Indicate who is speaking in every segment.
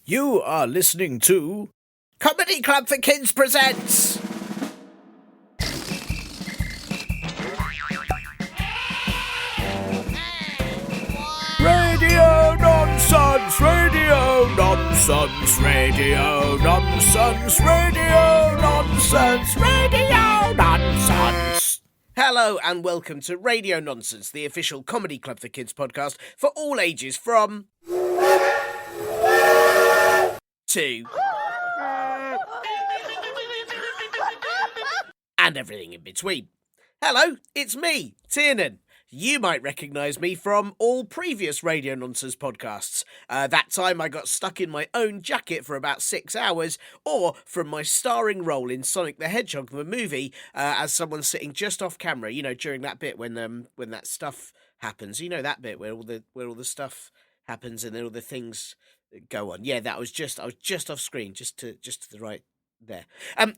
Speaker 1: You are listening to Comedy Club for Kids presents Radio Nonsense, Radio Nonsense, Radio Nonsense, Radio Nonsense, Radio Nonsense. Hello and welcome to Radio Nonsense, the official Comedy Club for Kids podcast for all ages from 2 and everything in between. Hello, it's me, Tiernan. You might recognise me from all previous Radio Nonsense podcasts. That time I got stuck in my own jacket for about 6 hours, or from my starring role in Sonic the Hedgehog the movie as someone sitting just off camera. You know, during that bit when that stuff happens. You know that bit where all the stuff happens and then all the things go on. Yeah, I was just off screen, just to the right there.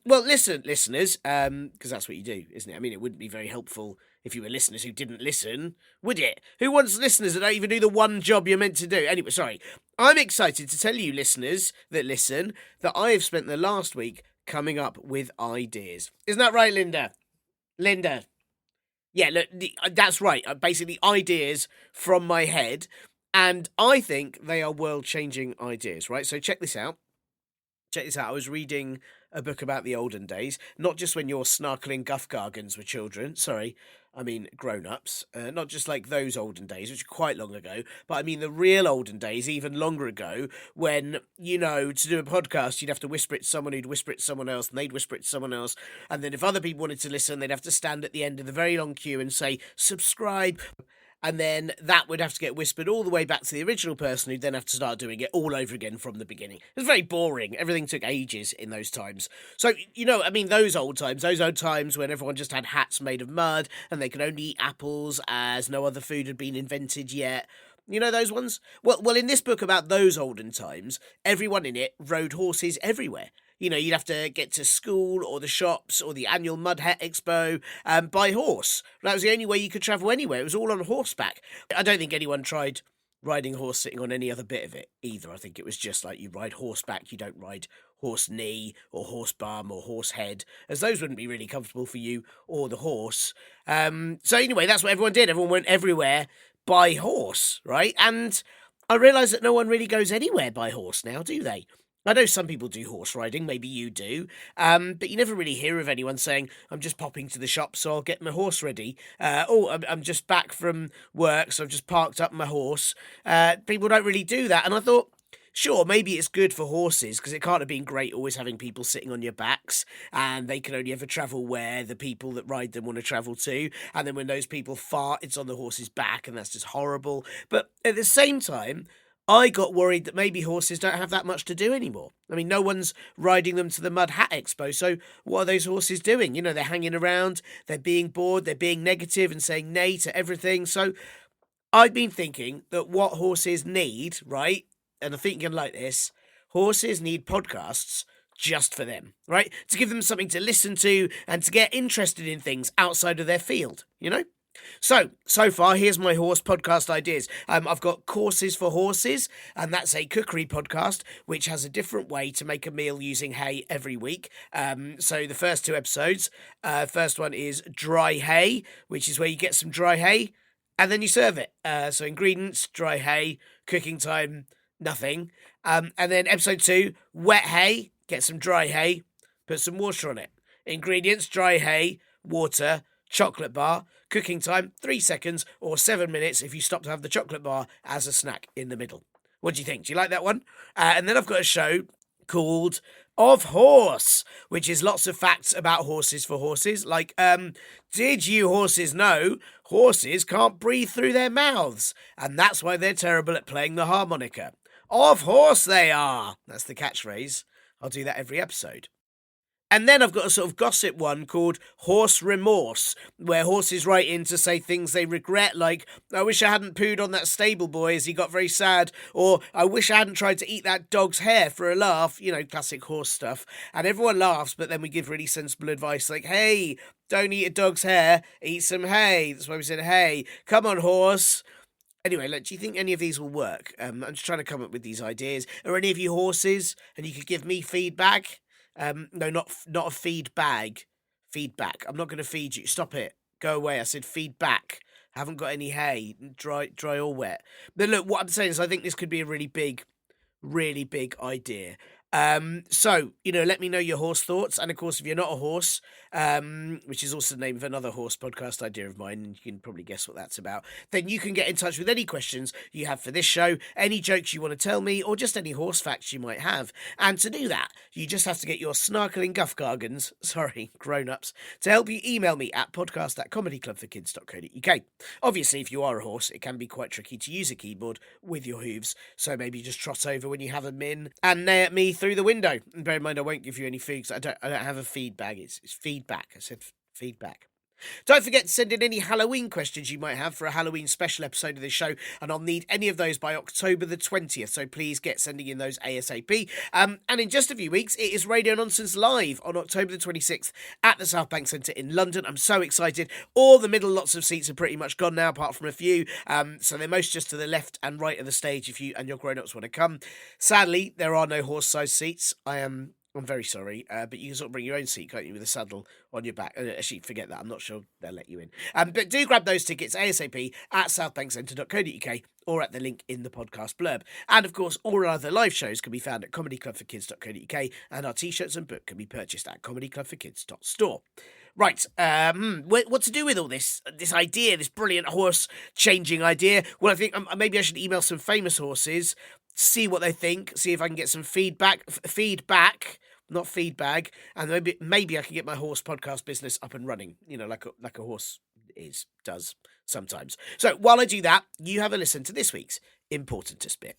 Speaker 1: Well, listen, listeners, because that's what you do, isn't it? I mean, it wouldn't be very helpful if you were listeners who didn't listen, would it? Who wants listeners that don't even do the one job you're meant to do? Anyway, sorry. I'm excited to tell you, listeners that listen, that I have spent the last week coming up with ideas. Isn't that right, Linda? Linda. Yeah, look, that's right. Basically, ideas from my head. And I think they are world-changing ideas, right? So check this out. I was reading a book about the olden days, not just when your snarkling guff-gargans were children. Sorry, I mean grown-ups. Not just like those olden days, which are quite long ago, but I mean the real olden days, even longer ago, when, you know, to do a podcast, you'd have to whisper it to someone who'd whisper it to someone else, and they'd whisper it to someone else, and then if other people wanted to listen, they'd have to stand at the end of the very long queue and say, subscribe. And then that would have to get whispered all the way back to the original person who'd then have to start doing it all over again from the beginning. It was very boring. Everything took ages in those times. So, you know, I mean, those old times when everyone just had hats made of mud and they could only eat apples as no other food had been invented yet. You know those ones? Well, in this book about those olden times, everyone in it rode horses everywhere. You know, you'd have to get to school or the shops or the annual Mud Hat Expo by horse. That was the only way you could travel anywhere. It was all on horseback. I don't think anyone tried riding a horse sitting on any other bit of it either. I think it was just like you ride horseback, you don't ride horse knee or horse bum or horse head, as those wouldn't be really comfortable for you or the horse. So anyway, that's what everyone did. Everyone went everywhere by horse, right? And I realise that no one really goes anywhere by horse now, do they? I know some people do horse riding, maybe you do, but you never really hear of anyone saying, I'm just popping to the shop, so I'll get my horse ready. I'm just back from work, so I've just parked up my horse. People don't really do that, and I thought, sure, maybe it's good for horses, because it can't have been great always having people sitting on your backs, and they can only ever travel where the people that ride them want to travel to, and then when those people fart, it's on the horse's back, and that's just horrible. But at the same time, I got worried that maybe horses don't have that much to do anymore. I mean, no one's riding them to the Mud Hat Expo, so what are those horses doing? You know, they're hanging around, they're being bored, they're being negative and saying nay to everything. So I've been thinking that what horses need, right, and I'm thinking like this, horses need podcasts just for them, right? To give them something to listen to and to get interested in things outside of their field, you know? So far, here's my horse podcast ideas. I've got Courses for Horses, and that's a cookery podcast, which has a different way to make a meal using hay every week. So the first 2 episodes, first one is dry hay, which is where you get some dry hay, and then you serve it. So ingredients, dry hay, cooking time, nothing. And then episode 2, wet hay, get some dry hay, put some water on it. Ingredients, dry hay, water, chocolate bar, cooking time 3 seconds or 7 minutes if you stop to have the chocolate bar as a snack in the middle. What do you think? Do you like that one? And then I've got a show called Of Horse, which is lots of facts about horses for horses. Like, did you horses know horses can't breathe through their mouths? And that's why they're terrible at playing the harmonica. Of horse they are. That's the catchphrase. I'll do that every episode. And then I've got a sort of gossip one called Horse Remorse, where horses write in to say things they regret, like, I wish I hadn't pooed on that stable boy as he got very sad, or I wish I hadn't tried to eat that dog's hair for a laugh, you know, classic horse stuff. And everyone laughs, but then we give really sensible advice like, hey, don't eat a dog's hair, eat some hay. That's why we said, hey, come on, horse. Anyway, look, do you think any of these will work? I'm just trying to come up with these ideas. Are any of you horses? And you could give me feedback. No, not a feed bag. Feedback. I'm not going to feed you. Stop it. Go away. I said feedback. Haven't got any hay. Dry or wet. But look, what I'm saying is, I think this could be a really big idea. So, let me know your horse thoughts. And of course, if you're not a horse, which is also the name of another horse podcast idea of mine, and you can probably guess what that's about, then you can get in touch with any questions you have for this show, any jokes you want to tell me, or just any horse facts you might have. And to do that, you just have to get your snarkling guffgargans, sorry, grown-ups, to help you email me at podcast@comedyclubforkids.co.uk. Obviously, if you are a horse, it can be quite tricky to use a keyboard with your hooves, so maybe just trot over when you have them in and neigh at me through the window. And bear in mind, I won't give you any food because I don't have a feed bag. It's feedback. I said feedback. Don't forget to send in any Halloween questions you might have for a Halloween special episode of this show, and I'll need any of those by October the 20th, so please get sending in those ASAP. And in just a few weeks, it is Radio Nonsense Live on October the 26th at the South Bank Centre in London. I'm so excited. All the middle lots of seats are pretty much gone now, apart from a few, so they're most just to the left and right of the stage if you and your grown-ups want to come. Sadly, there are no horse-sized seats. I'm very sorry, but you can sort of bring your own seat, can't you, with a saddle on your back? Actually, forget that. I'm not sure they'll let you in. But do grab those tickets ASAP at southbankcentre.co.uk or at the link in the podcast blurb. And, of course, all our other live shows can be found at comedyclubforkids.co.uk, and our T-shirts and book can be purchased at comedyclubforkids.store. Right, what to do with all this idea, this brilliant horse-changing idea? Well, I think maybe I should email some famous horses, see what they think, see if I can get some feedback, not feedback, and maybe I can get my horse podcast business up and running, like a horse does sometimes. So while I do that, you have a listen to this week's Important to Spit.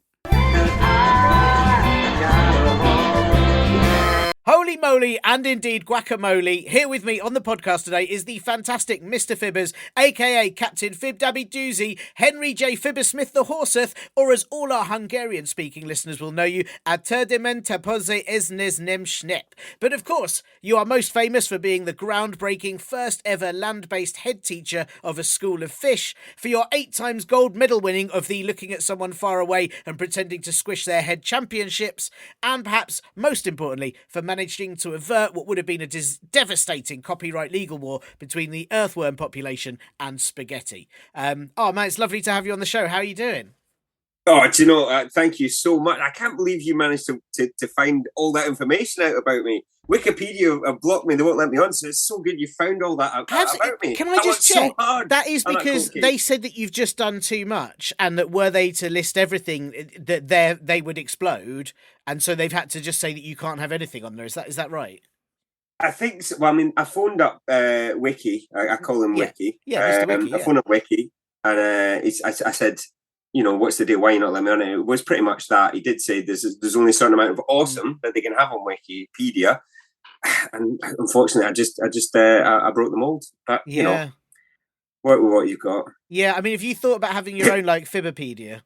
Speaker 1: Holy moly, and indeed guacamole. Here with me on the podcast today is the fantastic Mr Fibbers, aka Captain Fib Dabby Doozy, Henry J. Fibbersmith the Horseth, or as all our Hungarian-speaking listeners will know you, Aterdemen Tapoze Esnes Nem Schnep. But of course, you are most famous for being the groundbreaking first ever land-based head teacher of a school of fish, for your 8 times gold medal winning of the looking at someone far away and pretending to squish their head championships, and perhaps most importantly, for managing to avert what would have been a devastating copyright legal war between the earthworm population and spaghetti. Man, it's lovely to have you on the show. How are you doing?
Speaker 2: Oh, do you know, thank you so much. I can't believe you managed to find all that information out about me. Wikipedia have blocked me. They won't let me on, so it's so good you found all that out about me.
Speaker 1: Can I just check?
Speaker 2: So
Speaker 1: that is because they said that you've just done too much, and that were they to list everything, that they would explode, and so they've had to just say that you can't have anything on there. Is that right?
Speaker 2: I think so. Well, I mean, I phoned up Wiki. I call him Wiki.
Speaker 1: Yeah, Mr. Wiki.
Speaker 2: I phoned up Wiki, and I said, what's the deal? Why you not let me on it? It was pretty much that. He did say there's only a certain amount of awesome that they can have on Wikipedia, and unfortunately, I broke the mold. But what you got?
Speaker 1: Yeah, I mean, if you thought about having your own like Fibberpedia.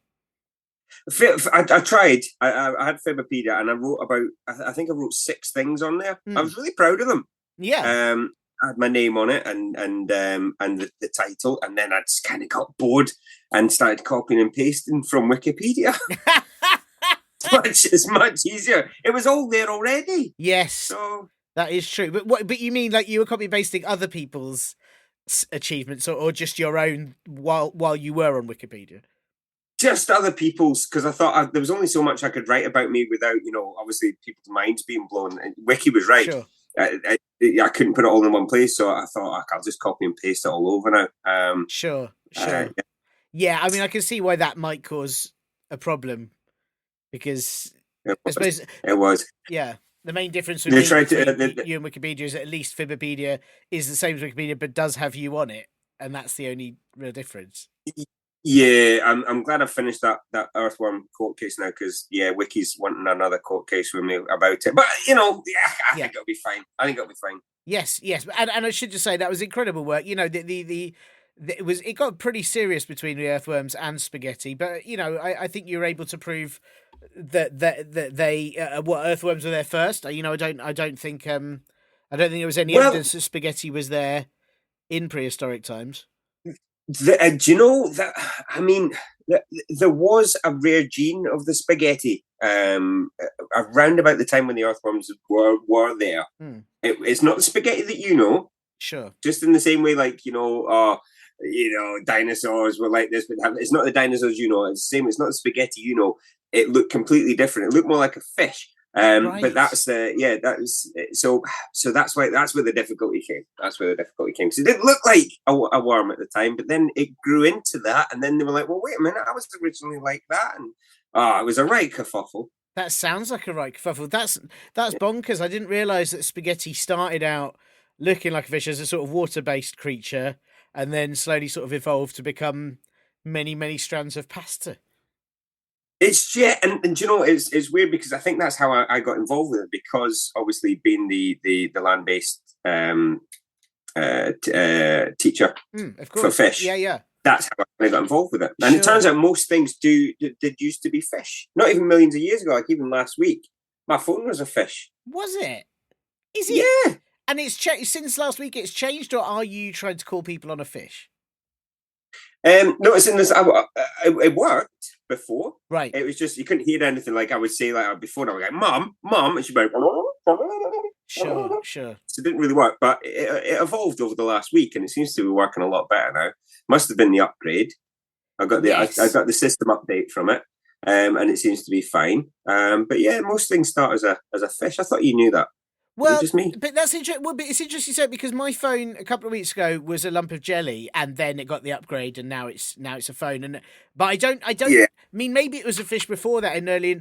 Speaker 2: I tried. I had Fibberpedia, and I wrote about. I think I wrote 6 things on there. I was really proud of them.
Speaker 1: Yeah.
Speaker 2: I had my name on it and the title, and then I just kind of got bored and started copying and pasting from Wikipedia. It's much easier. It was all there already.
Speaker 1: Yes,
Speaker 2: so
Speaker 1: that is true. But you mean like you were copy pasting other people's achievements, or just your own while you were on Wikipedia?
Speaker 2: Just other people's, because I thought there was only so much I could write about me without, obviously people's minds being blown. And Wiki was right.
Speaker 1: Sure.
Speaker 2: I couldn't put it all in one place, so I thought I'll just copy and paste it all over now.
Speaker 1: Sure. Yeah, I mean, I can see why that might cause a problem, because I suppose
Speaker 2: it was.
Speaker 1: Yeah, the main difference between you and Wikipedia is at least Fibberpedia is the same as Wikipedia, but does have you on it, and that's the only real difference.
Speaker 2: Yeah, I'm glad I finished that Earthworm court case now, because Wiki's wanting another court case with me about it. But I think it'll be fine.
Speaker 1: Yes, and I should just say that was incredible work. It got pretty serious between the Earthworms and spaghetti, but I think you were able to prove that they Earthworms were there first. I don't think there was any evidence that spaghetti was there in prehistoric times.
Speaker 2: Do you know that? I mean, there was a rare gene of the spaghetti around about the time when the earthworms were there. It's not the spaghetti that you know,
Speaker 1: Sure.
Speaker 2: just in the same way, like dinosaurs were like this, but it's not the dinosaurs you know. It's the same. It's not the spaghetti you know. It looked completely different. It looked more like a fish.
Speaker 1: Right.
Speaker 2: But that's so that's why that's where the difficulty came. That's where the difficulty came. So it didn't look like a worm at the time, but then it grew into that, and then they were like, "Well, wait a minute, I was originally like that," and it was a right kerfuffle.
Speaker 1: That sounds like a right kerfuffle. That's bonkers. I didn't realise that spaghetti started out looking like a fish as a sort of water-based creature, and then slowly sort of evolved to become many strands of pasta.
Speaker 2: It's and you know it's weird because I think that's how I got involved with it, because obviously being the land based teacher
Speaker 1: of course.
Speaker 2: for fish,
Speaker 1: yeah.
Speaker 2: That's how I got involved with it. And It turns out most things did used to be fish. Not even millions of years ago, like even last week, my phone was a fish.
Speaker 1: Was it? Is it?
Speaker 2: Yeah.
Speaker 1: And it's since last week. It's changed, or are you trying to call people on a fish?
Speaker 2: No, it's in this. It worked before,
Speaker 1: right?
Speaker 2: It was just you couldn't hear anything. Like I would say, like before, I was like, "Mom," and she'd be like,
Speaker 1: Sure.
Speaker 2: So it didn't really work, but it evolved over the last week, and it seems to be working a lot better now. Must have been the upgrade. I got the system update from it, and it seems to be fine. But yeah, most things start as a fish. I thought you knew that.
Speaker 1: Well,
Speaker 2: just me?
Speaker 1: But that's interesting. Well, but it's interesting you said, because my phone a couple of weeks ago was a lump of jelly, and then it got the upgrade, and now it's a phone. But I don't. Yeah. I mean, maybe it was a fish before that, and early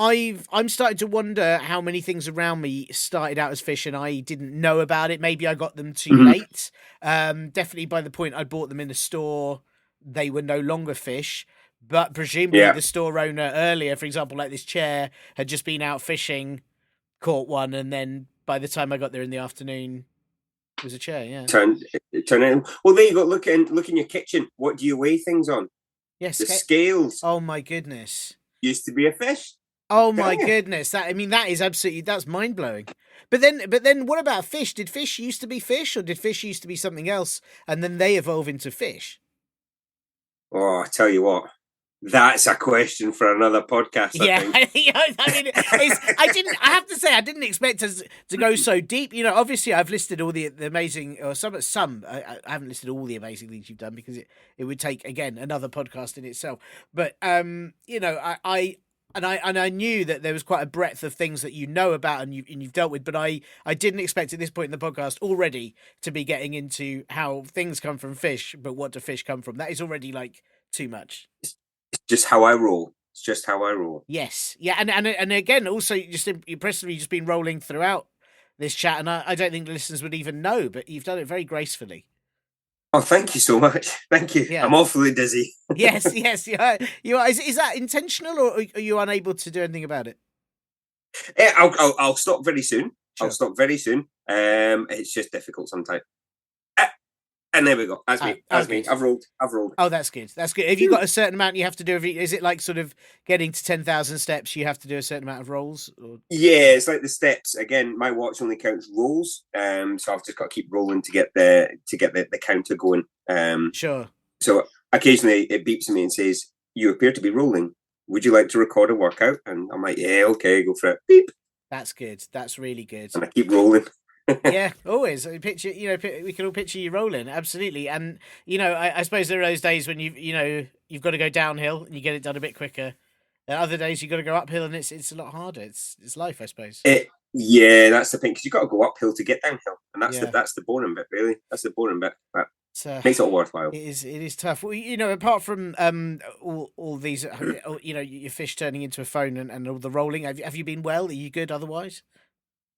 Speaker 1: I'm starting to wonder how many things around me started out as fish and I didn't know about it. Maybe I got them too late. Definitely by the point I bought them in the store, they were no longer fish. But presumably the store owner earlier, for example, like this chair, had just been out fishing, caught one, and then by the time I got there in the afternoon, it was a chair. Yeah.
Speaker 2: Turn it. Well, there you go. Look in your kitchen. What do you weigh things on?
Speaker 1: Yes.
Speaker 2: The scales.
Speaker 1: Oh my goodness.
Speaker 2: Used to be a fish.
Speaker 1: Oh my goodness! That is absolutely, that's mind blowing. But then, what about fish? Did fish used to be fish, or did fish used to be something else, and then they evolve into fish?
Speaker 2: Oh, I tell you what, that's a question for another podcast. I think.
Speaker 1: I have to say, I didn't expect us to go so deep. You know, obviously, I've listed all the amazing, or some. I haven't listed all the amazing things you've done, because it would take, again, another podcast in itself. But I knew that there was quite a breadth of things that you know about and you've dealt with, but I didn't expect at this point in the podcast already to be getting into how things come from fish, but what do fish come from? That is already like too much.
Speaker 2: It's just how I roll. It's just how I roll.
Speaker 1: Yes, yeah, and again, also just impressively just been rolling throughout this chat, and I don't think the listeners would even know, but you've done it very gracefully.
Speaker 2: Oh, thank you so much. Thank you. Yeah. I'm awfully dizzy.
Speaker 1: yes, you are. Is that intentional, or are you unable to do anything about it?
Speaker 2: Yeah, I'll stop very soon. Sure. I'll stop very soon. It's just difficult sometimes. And there we go. That's me. That's me. I've rolled.
Speaker 1: Oh, that's good. That's good. Have you got a certain amount you have to do? Is it like sort of getting to 10,000 steps? You have to do a certain amount of rolls? Or?
Speaker 2: Yeah, it's like the steps. Again, my watch only counts rolls. So I've just got to keep rolling to get the counter going.
Speaker 1: Sure.
Speaker 2: So occasionally it beeps me and says, "You appear to be rolling. Would you like to record a workout?" And I'm like, "Yeah, okay, go for it." Beep.
Speaker 1: That's good. That's really good.
Speaker 2: And I keep rolling.
Speaker 1: Yeah, always. Picture, we can all picture you rolling, absolutely. And I suppose there are those days when you've got to go downhill and you get it done a bit quicker. And other days you've got to go uphill and it's a lot harder. It's life, I suppose.
Speaker 2: Yeah, that's the thing, because you've got to go uphill to get downhill, and that's the boring bit, really. That's the boring bit. That makes it all worthwhile.
Speaker 1: It is tough. Well, apart from all these, your fish turning into a phone and all the rolling, have you been well? Are you good otherwise?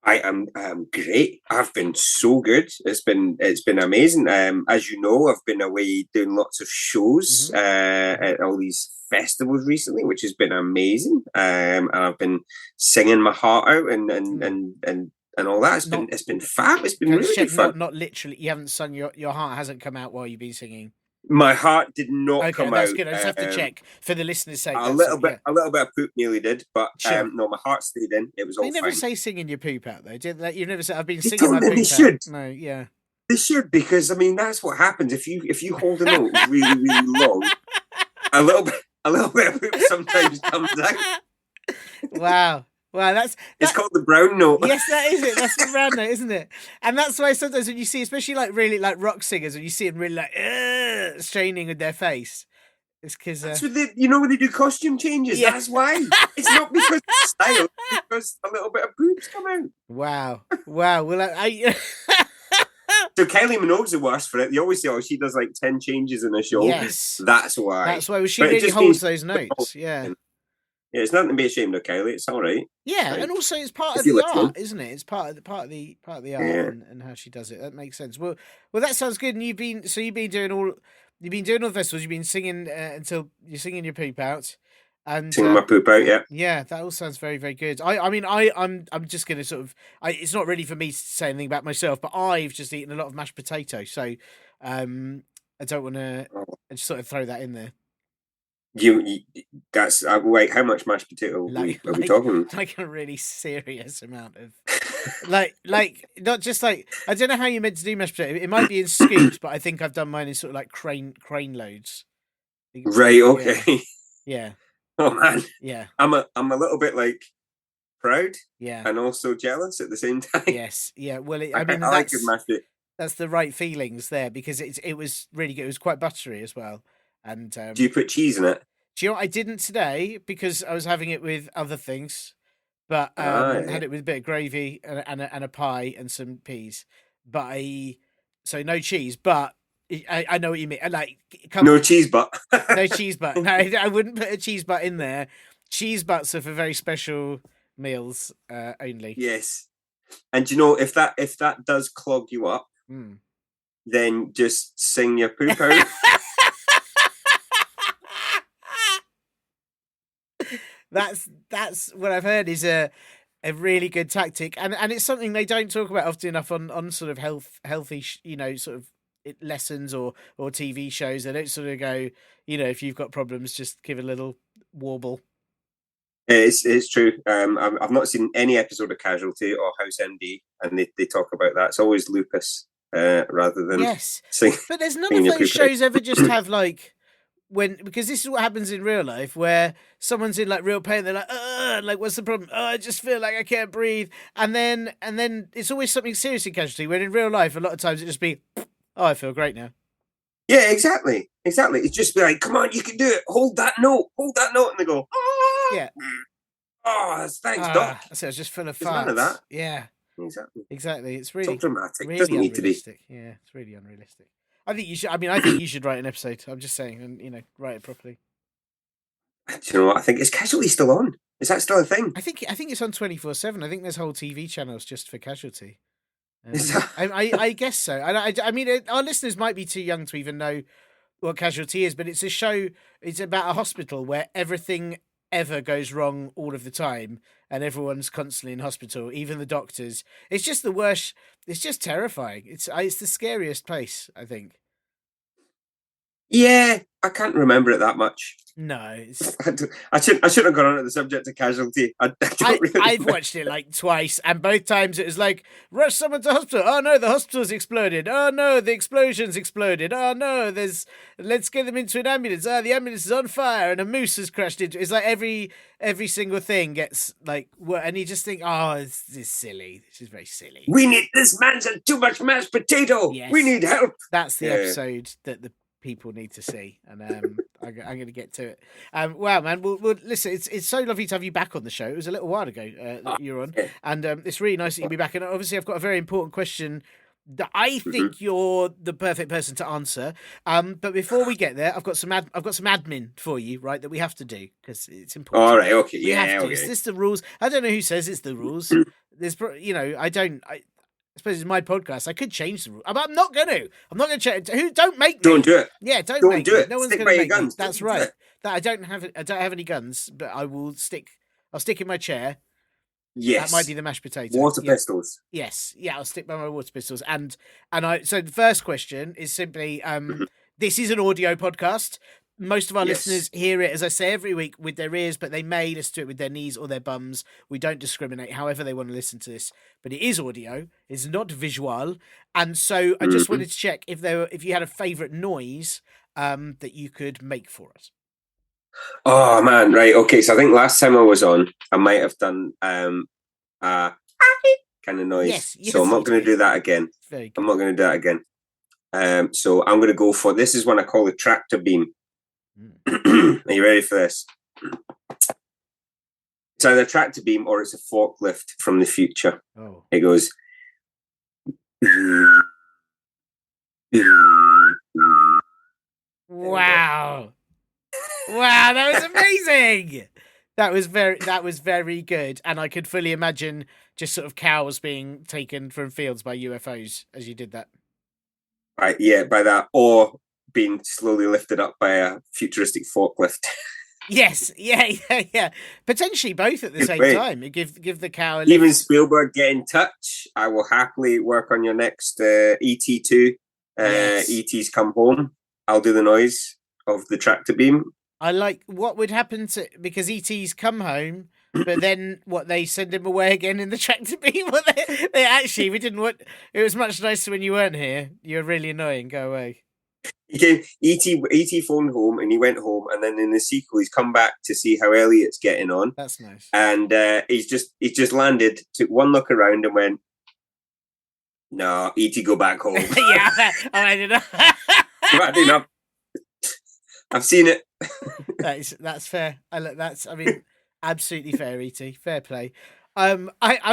Speaker 2: I am great. I've been so good. It's been amazing. As you know, I've been away doing lots of shows at all these festivals recently, which has been amazing. And I've been singing my heart out and all that. It's been fab. It's been really fun.
Speaker 1: Not literally. You haven't sung your heart hasn't come out while you've been singing.
Speaker 2: My heart did not come out.
Speaker 1: That's good. I just have to check for the listeners' sake.
Speaker 2: A little bit of poop nearly did, but no, my heart stayed in. It was all fine.
Speaker 1: They never say singing your poop out though. You never say I've been
Speaker 2: they
Speaker 1: singing my poop
Speaker 2: should.
Speaker 1: out. No, yeah.
Speaker 2: They should, because I mean that's what happens if you hold a note really, really long. A little bit of poop sometimes comes out.
Speaker 1: Wow.
Speaker 2: It's called the brown note.
Speaker 1: Yes, that is it. That's the brown note, isn't it? And that's why sometimes when you see, especially like really like rock singers, when you see them really like straining with their face, it's because
Speaker 2: that's what when they do costume changes.
Speaker 1: Yeah.
Speaker 2: That's why. It's not because of style. It's because a little bit of poops come out.
Speaker 1: Wow. Well,
Speaker 2: So Kylie Minogue's the worst for it. They always say, "Oh, she does like 10 changes in a show."
Speaker 1: Yes,
Speaker 2: that's why.
Speaker 1: That's why. Well, she really holds those notes. Yeah.
Speaker 2: Yeah, it's nothing to be ashamed of, Kylie. It's all right.
Speaker 1: Yeah, and also it's part of the art, isn't it? It's part of the art and how she does it. That makes sense. Well, that sounds good. And you've been doing all the festivals. You've been singing until you're singing your poop out, and
Speaker 2: singing my poop out. Yeah,
Speaker 1: yeah, that all sounds very, very good. I'm just gonna sort of. It's not really for me to say anything about myself, but I've just eaten a lot of mashed potato, so I don't want to. I just sort of throw that in there.
Speaker 2: That's wait. How much mashed potato are we talking?
Speaker 1: Like a really serious amount of, like not just like I don't know how you meant to do mashed potato. It might be in scoops, but I think I've done mine in sort of like crane loads.
Speaker 2: Right. Okay.
Speaker 1: Yeah.
Speaker 2: Oh man.
Speaker 1: Yeah.
Speaker 2: I'm a little bit like proud.
Speaker 1: Yeah.
Speaker 2: And also jealous at the same time.
Speaker 1: Yes. Yeah. Well, I mean,
Speaker 2: like good mashed potato.
Speaker 1: That's the right feelings there because it was really good. It was quite buttery as well. And
Speaker 2: do you put cheese in it?
Speaker 1: Do you know what? I didn't today because I was having it with other things, but had it with a bit of gravy and a pie and some peas. But so no cheese. But I know what you mean. Like
Speaker 2: no cheese butt.
Speaker 1: No cheese butt. No, I wouldn't put a cheese butt in there. Cheese butts are for very special meals only.
Speaker 2: Yes, and you know if that does clog you up, then just sing your poop out.
Speaker 1: That's what I've heard is a really good tactic, and it's something they don't talk about often enough on sort of healthy sort of lessons or TV shows. They don't sort of go, if you've got problems, just give a little warble.
Speaker 2: It's true. I've not seen any episode of Casualty or House MD, and they talk about that. It's always lupus rather than
Speaker 1: but there's none of those shows ever just have like. Because this is what happens in real life, where someone's in like real pain, they're like, what's the problem? Oh, I just feel like I can't breathe. And then it's always something serious in Casualty, when in real life, a lot of times it just be, oh, I feel great now.
Speaker 2: Yeah, exactly. It's just be like, come on, you can do it. Hold that note. And they go, oh,
Speaker 1: yeah.
Speaker 2: Oh, thanks, Doc.
Speaker 1: So it's just full of farts.
Speaker 2: None of that.
Speaker 1: Yeah.
Speaker 2: Exactly.
Speaker 1: It's really
Speaker 2: so dramatic.
Speaker 1: Really
Speaker 2: doesn't need to be.
Speaker 1: Yeah, it's really unrealistic. I think you should write an episode. I'm just saying, and write it properly.
Speaker 2: Do you know what? I think is Casualty still on? Is that still a thing?
Speaker 1: I think it's on 24/7. I think there's whole TV channels just for Casualty. I guess so. I mean, our listeners might be too young to even know what Casualty is, but it's a show. It's about a hospital where everything ever goes wrong all of the time, and everyone's constantly in hospital, even the doctors. It's just the worst. It's just terrifying. It's the scariest place, I think.
Speaker 2: Yeah, I can't remember it that much.
Speaker 1: No,
Speaker 2: I shouldn't have gone on to the subject of Casualty.
Speaker 1: I've watched it like twice, and both times it was like, rush someone to hospital. Oh no, the hospital's exploded. Oh no, the explosion's exploded. Oh no, let's get them into an ambulance. Oh, the ambulance is on fire and a moose has crashed into it. It's like every single thing gets like, and you just think, oh, this is silly. This is very silly.
Speaker 2: This man's had too much mashed potato.
Speaker 1: Yes.
Speaker 2: We need help.
Speaker 1: That's the episode that the people need to see, and I'm going to get to it. Wow, man. Well, listen, it's so lovely to have you back on the show. It was a little while ago that you were on, and it's really nice that you'll be back. And obviously, I've got a very important question that I think you're the perfect person to answer. But before we get there, I've got some admin for you, right? That we have to do because it's important.
Speaker 2: All right, okay,
Speaker 1: Okay. Is this the rules? I don't know who says it's the rules. There's, I suppose it's my podcast. I could change the rule, but I'm not going to. I'm not going to change. Don't make me.
Speaker 2: Don't do it.
Speaker 1: Yeah, don't
Speaker 2: do
Speaker 1: me.
Speaker 2: it.
Speaker 1: No one's going to make me. That's right. That I don't have any guns, but I will stick. I'll stick in my chair.
Speaker 2: Yes,
Speaker 1: that might be the mashed potato.
Speaker 2: Water pistols.
Speaker 1: Yes, yeah. I'll stick by my water pistols, and I. So the first question is simply: this is an audio podcast. most of our
Speaker 2: Yes.
Speaker 1: listeners hear it, as I say, every week with their ears, but they may listen to it with their knees or their bums. We don't discriminate, however they want to listen to this. But it is audio. It's not visual. And so I just wanted to check if you had a favourite noise that you could make for us.
Speaker 2: Oh man, right, okay. So I think last time I was on, I might have done kind of noise.
Speaker 1: Yes,
Speaker 2: so I'm not going to do that again.
Speaker 1: Very good.
Speaker 2: I'm not going to do that again. So I'm going to go for this. Is one I call the tractor beam. Are you ready for this? It's either a tractor beam or it's a forklift from the future.
Speaker 1: Oh.
Speaker 2: It goes.
Speaker 1: Wow. Wow, that was amazing. That was very good. And I could fully imagine just sort of cows being taken from fields by UFOs as you did that.
Speaker 2: Right, yeah, by that, or being slowly lifted up by a futuristic forklift.
Speaker 1: Yes, yeah. Potentially both at the same time. Give the cow a lift.
Speaker 2: Even Spielberg, get in touch. I will happily work on your next ET2.
Speaker 1: Yes.
Speaker 2: ET's Come Home. I'll do the noise of the tractor beam.
Speaker 1: I like what would happen because ET's come home, but then they send him away again in the tractor beam. They actually, we didn't want. It was much nicer when you weren't here. You're really annoying. Go away.
Speaker 2: He came. ET phoned home and he went home, and then in the sequel, he's come back to see how Elliot's getting on.
Speaker 1: That's nice.
Speaker 2: And he's just landed, took one look around, and went, "No, ET, go back home."
Speaker 1: Yeah, I did not.
Speaker 2: I've seen it.
Speaker 1: That's fair. I mean, absolutely fair, ET. Fair play. I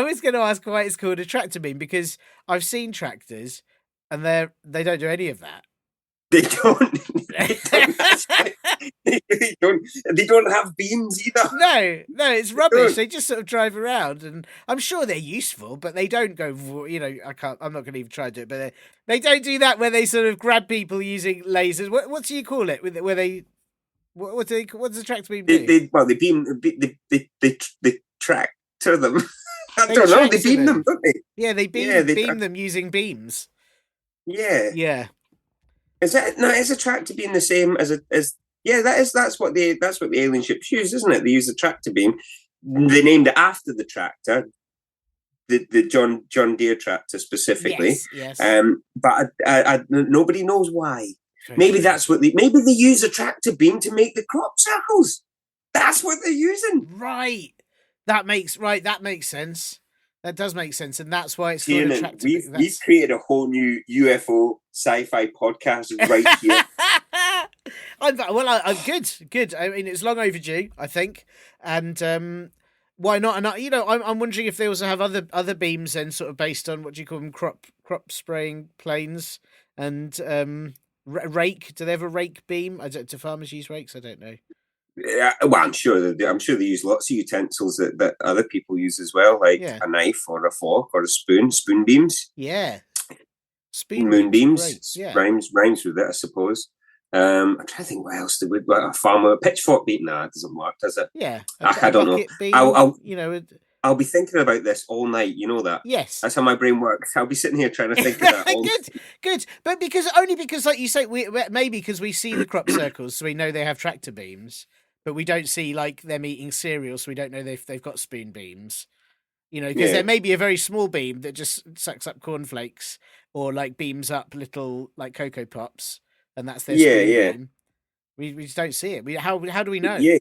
Speaker 1: was going to ask why it's called a tractor beam because I've seen tractors, and they don't do any of that.
Speaker 2: They don't. They don't have beams either.
Speaker 1: No, it's rubbish. They just sort of drive around, and I'm sure they're useful, but they don't go. You know, I'm not going to even try to do it, but they don't do that where they sort of grab people using lasers. What do you call it? Where they what does a tractor beam do?
Speaker 2: They tractor them. I don't know. They beam them, don't they?
Speaker 1: Yeah, they beam them using beams.
Speaker 2: Yeah.
Speaker 1: Yeah.
Speaker 2: Is a tractor beam the same as that's what the alien ships use, isn't it? They use the tractor beam. They named it after the tractor, the John Deere tractor specifically.
Speaker 1: Yes.
Speaker 2: But I nobody knows why. Maybe that's what maybe they use a tractor beam to make the crop circles. That's what they're using.
Speaker 1: Right. That makes sense. That does make sense, and that's why it's called a tractor beam.
Speaker 2: We've created a whole new UFO sci-fi podcast right here.
Speaker 1: I'm good. I mean, it's long overdue, I think, and why not? And I'm wondering if they also have other beams then, sort of based on what do you call them, crop spraying planes, and rake. Do they have a rake beam? Do farmers use rakes? I don't know.
Speaker 2: Yeah, well, I'm sure they use lots of utensils that other people use as well, like a knife or a fork or a spoon beams.
Speaker 1: Yeah,
Speaker 2: moonbeams.
Speaker 1: Yeah.
Speaker 2: Rhymes with it, I suppose. I'm trying to think what else they would. A farmer pitchfork beam. Nah, it doesn't work, does it?
Speaker 1: Yeah,
Speaker 2: I don't know.
Speaker 1: Beam,
Speaker 2: I'll be thinking about this all night. You know that.
Speaker 1: Yes,
Speaker 2: that's how my brain works. I'll be sitting here trying to think of that. All
Speaker 1: good. But because, like you say, maybe because we see the crop circles, so we know they have tractor beams. But we don't see like them eating cereal, so we don't know they've got spoon beams. Because there may be a very small beam that just sucks up cornflakes or like beams up little like Cocoa Pops, and that's their spoon beam. We just don't see it. How do we know?
Speaker 2: Yeah.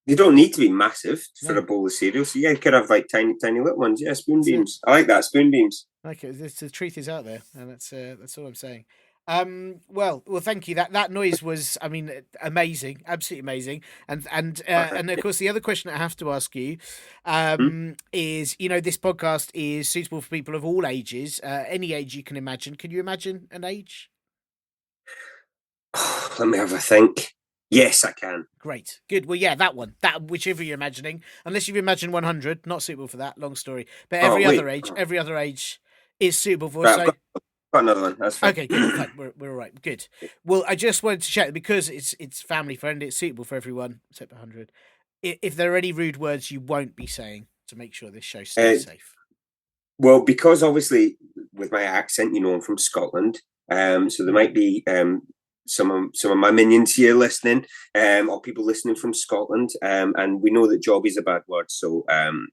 Speaker 2: They don't need to be massive for a bowl of cereal. So you could have like tiny little ones. Yeah, spoon beams. I like that, spoon beams.
Speaker 1: Okay, the truth is out there, and that's all I'm saying. Well, thank you. That noise was, I mean, amazing, absolutely amazing. And of course, the other question I have to ask you, is, this podcast is suitable for people of all ages, any age you can imagine. Can you imagine an age?
Speaker 2: Let me have a think. Yes, I can.
Speaker 1: Great, good. Well, yeah, that whichever you're imagining, unless you've imagined 100, not suitable for that. Long story, but every other age is suitable for.
Speaker 2: Right, got another one. That's fine.
Speaker 1: Okay, good. Fine. We're all right. Good. Well, I just wanted to check because it's family friendly. It's suitable for everyone except 100. If there are any rude words you won't be saying to make sure this show stays safe.
Speaker 2: Well, because obviously with my accent, I'm from Scotland. So there might be some of my minions here listening, or people listening from Scotland, and we know that jobby is a bad word, so I'm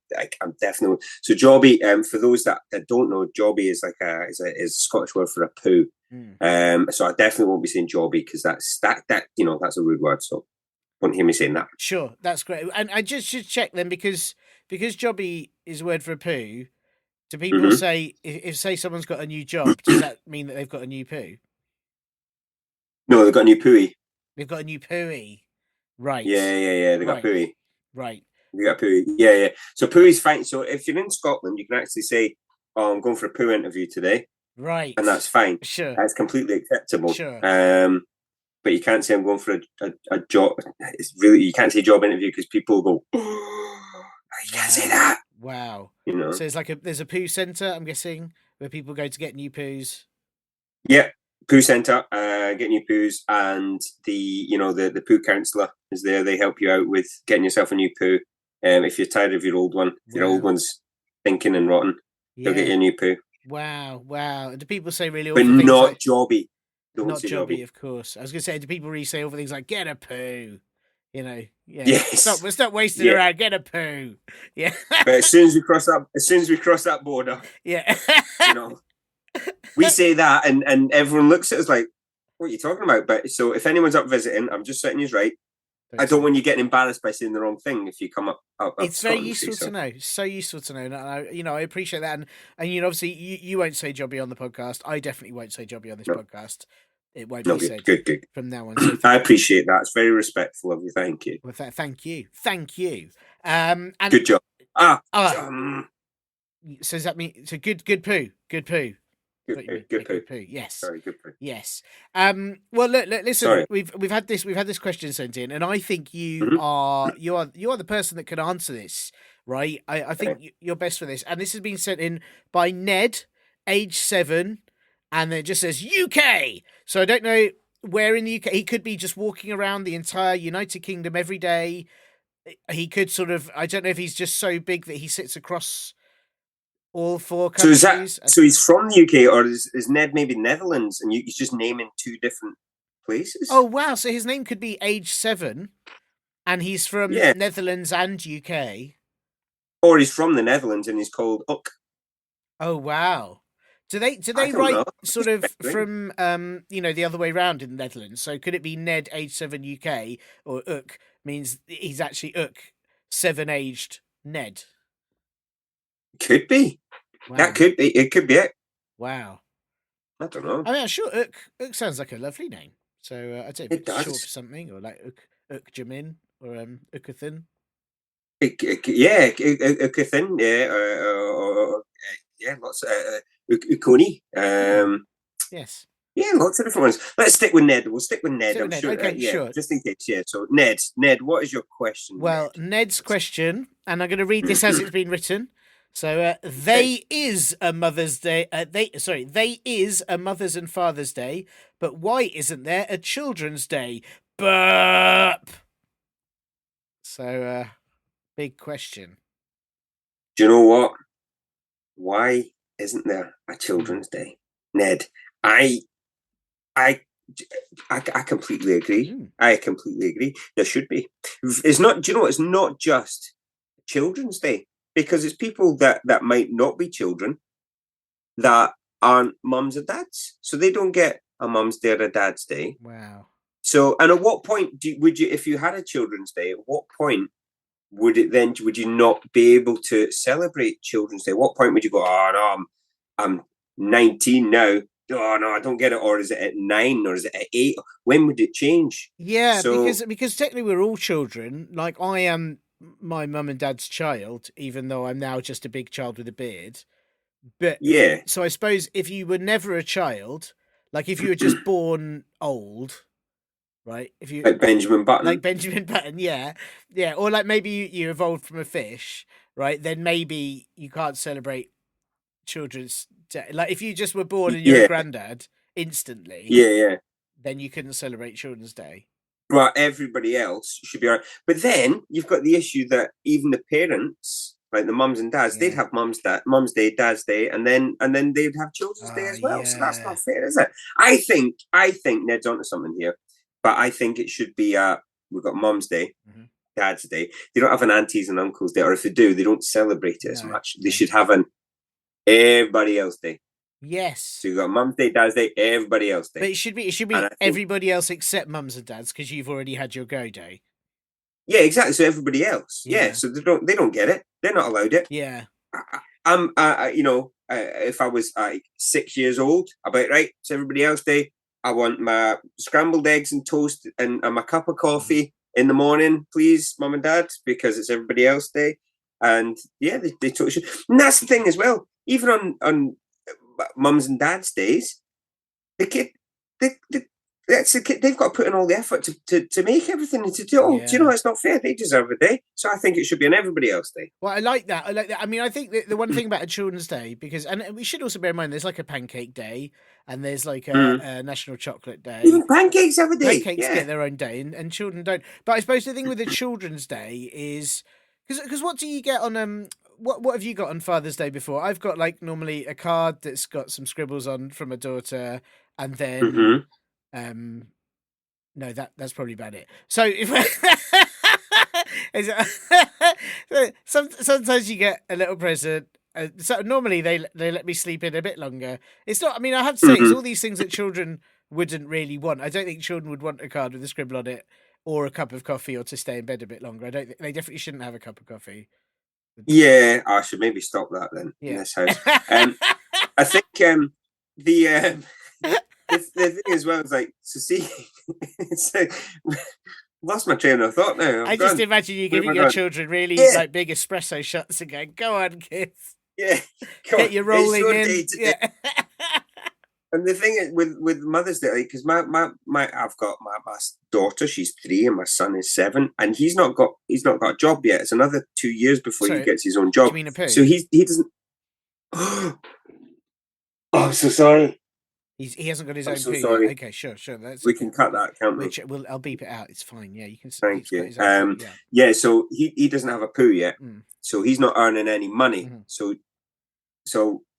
Speaker 2: definitely so jobby. For those that don't know, jobby is like a Scottish word for a poo. So I definitely won't be saying jobby because that's a rude word. So won't hear me saying that.
Speaker 1: Sure, that's great. And I just should check then because jobby is a word for a poo. Do people say if say someone's got a new job, does that mean that they've got a new poo?
Speaker 2: No, they've got a new pooey.
Speaker 1: They've got a new pooey. Right.
Speaker 2: Yeah. They got a pooey.
Speaker 1: Right.
Speaker 2: They got a pooey. Yeah. So pooey's fine. So if you're in Scotland, you can actually say, "Oh, I'm going for a poo interview today."
Speaker 1: Right.
Speaker 2: And that's fine.
Speaker 1: Sure.
Speaker 2: That's completely acceptable.
Speaker 1: Sure.
Speaker 2: But you can't say I'm going for a job. It's really, you can't say job interview because people go, oh, you can't say that.
Speaker 1: Wow.
Speaker 2: You know.
Speaker 1: So it's like there's a poo centre, I'm guessing, where people go to get new poos.
Speaker 2: Yeah, poo centre, get new poos, and the poo counsellor is there. They help you out with getting yourself a new poo. If you're tired of your old one, if your old one's stinking and rotten, they'll get you a new poo.
Speaker 1: Wow. Do people say really awful
Speaker 2: things?
Speaker 1: But
Speaker 2: not like, jobby. Don't
Speaker 1: not
Speaker 2: say
Speaker 1: jobby, of course. I was going to say, do people really say awful things like "get a poo"? You know, yeah.
Speaker 2: Yes.
Speaker 1: Stop wasting around. Get a poo. Yeah.
Speaker 2: But as soon as we cross that border,
Speaker 1: yeah.
Speaker 2: We say that, and everyone looks at us like, "What are you talking about?" But so if anyone's up visiting, I'm just setting you right. I don't want you getting embarrassed by saying the wrong thing if you come up.
Speaker 1: It's very useful to know. So useful to know. And I appreciate that. And obviously, you won't say jobby on the podcast. I definitely won't say jobby on this podcast. It won't be said
Speaker 2: good.
Speaker 1: From now on. So
Speaker 2: I appreciate that. It's very respectful of you. Thank you.
Speaker 1: Well, thank you. And
Speaker 2: good job.
Speaker 1: So does that mean good poo? Good poo.
Speaker 2: Good poo.
Speaker 1: Yes.
Speaker 2: Sorry, good poo.
Speaker 1: Yes. Well, listen.
Speaker 2: Sorry.
Speaker 1: We've had this question sent in, and I think you are the person that can answer this, right? I think you're best for this, and this has been sent in by Ned, age 7, and it just says UK. So I don't know where in the UK. He could be just walking around the entire United Kingdom every day. He could sort of. I don't know if he's just so big that he sits across all 4 countries.
Speaker 2: So he's from the UK, or is Ned maybe Netherlands, and he's just naming 2 different places?
Speaker 1: Oh wow! So his name could be age 7, and he's from Netherlands and UK.
Speaker 2: Or he's from the Netherlands and he's called Uk.
Speaker 1: Oh wow! Do they write sort of from the other way around in the Netherlands? So could it be Ned age 7 UK, or Uk means he's actually Uk 7 aged Ned?
Speaker 2: Could be. Wow. That could be. It could be it.
Speaker 1: Wow.
Speaker 2: I don't know.
Speaker 1: I mean, I'm sure Uk sounds like a lovely name. So I'd say it's short for something, or like Uk Jamin, or Ukathin.
Speaker 2: Yeah, Ukathin. Yeah, lots of Ukoni.
Speaker 1: Yes.
Speaker 2: Yeah, lots of different ones. Let's stick with Ned. We'll stick with Ned. I'm sure.
Speaker 1: Okay, sure.
Speaker 2: Just in case. Yeah. So Ned, what is your question?
Speaker 1: Well, Ned's question, and I'm going to read this as it's been written. So they is a Mother's Day. They is a Mother's and Father's Day, but why isn't there a Children's Day? Burp. So big question.
Speaker 2: Do you know what? Why isn't there a Children's Day, Ned? I completely agree. I completely agree. There should be. It's not. Do you know? It's not just Children's Day. Because it's people that might not be children that aren't mums or dads. So they don't get a mum's day or a dad's day.
Speaker 1: Wow.
Speaker 2: So, and at what point would you, if you had a Children's Day, at what point would you not be able to celebrate Children's Day? At what point would you go, oh no, I'm 19 now. Oh no, I don't get it. Or is it at 9 or is it at 8? When would it change?
Speaker 1: Yeah, because technically we're all children. Like I am my mum and dad's child, even though I'm now just a big child with a beard. But
Speaker 2: yeah,
Speaker 1: so I suppose if you were never a child, like if you were just born old, right? If you
Speaker 2: like Benjamin Button,
Speaker 1: yeah, or like maybe you evolved from a fish, right? Then maybe you can't celebrate Children's Day. Like if you just were born and you're a granddad instantly, then you couldn't celebrate Children's Day.
Speaker 2: But everybody else should be all right. But then you've got the issue that even the parents, like the mums and dads, they'd have mum's day, dad's day, and then they'd have children's day as well. So that's not fair, is it? I think Ned's onto something here, but I think it should be we've got mum's day, dad's day. They don't have an aunties and uncles day, or if they do, they don't celebrate it as much. They should have an everybody else day.
Speaker 1: Yes.
Speaker 2: So you got mum's day, dad's day, everybody else day.
Speaker 1: But it should be everybody else except mums and dads, because you've already had your go day.
Speaker 2: Yeah, exactly. So everybody else. Yeah. So they don't get it. They're not allowed it.
Speaker 1: Yeah.
Speaker 2: If I was 6 years old, about right. So everybody else day, I want my scrambled eggs and toast and my cup of coffee in the morning, please, mum and dad, because it's everybody else day. And yeah, they totally should. And that's the thing as well. Even on mums and dads days, the kid, that's the kid. They've got to put in all the effort to make everything and to do. Oh, do you know it's not fair? They deserve a day, so I think it should be an everybody else day.
Speaker 1: Well, I like that. I mean, I think the one thing about a children's day, and we should also bear in mind, there's like a pancake day, and there's like a national chocolate day.
Speaker 2: Even pancakes have a day.
Speaker 1: Pancakes get their own day, and children don't. But I suppose the thing with the children's day is because what do you get on What have you got on Father's Day before? I've got like normally a card that's got some scribbles on from a daughter, and then no, that's probably about it. So if sometimes you get a little present. So normally they let me sleep in a bit longer. It's not. I mean, I have to say it's all these things that children wouldn't really want. I don't think children would want a card with a scribble on it, or a cup of coffee, or to stay in bed a bit longer. They definitely shouldn't have a cup of coffee.
Speaker 2: Yeah, I should maybe stop that then in this house. I think the thing as well is like, so see, so lost my train of thought now.
Speaker 1: I just imagine you giving your children really like big espresso shots and going, "Go on, kids, get you rolling in." Yeah.
Speaker 2: And the thing is, with Mother's Day, because I've got my daughter, she's 3, and my son is 7, and he's not got a job yet. It's another 2 years before he gets his own job.
Speaker 1: Do you mean a poo?
Speaker 2: So he doesn't. Oh, I'm so sorry.
Speaker 1: He hasn't got his own poo.
Speaker 2: So sorry.
Speaker 1: Okay, sure.
Speaker 2: We can cut that, can't we?
Speaker 1: I'll beep it out. It's fine. Yeah, you can.
Speaker 2: Thank you. So he doesn't have a poo yet, so he's not earning any money. So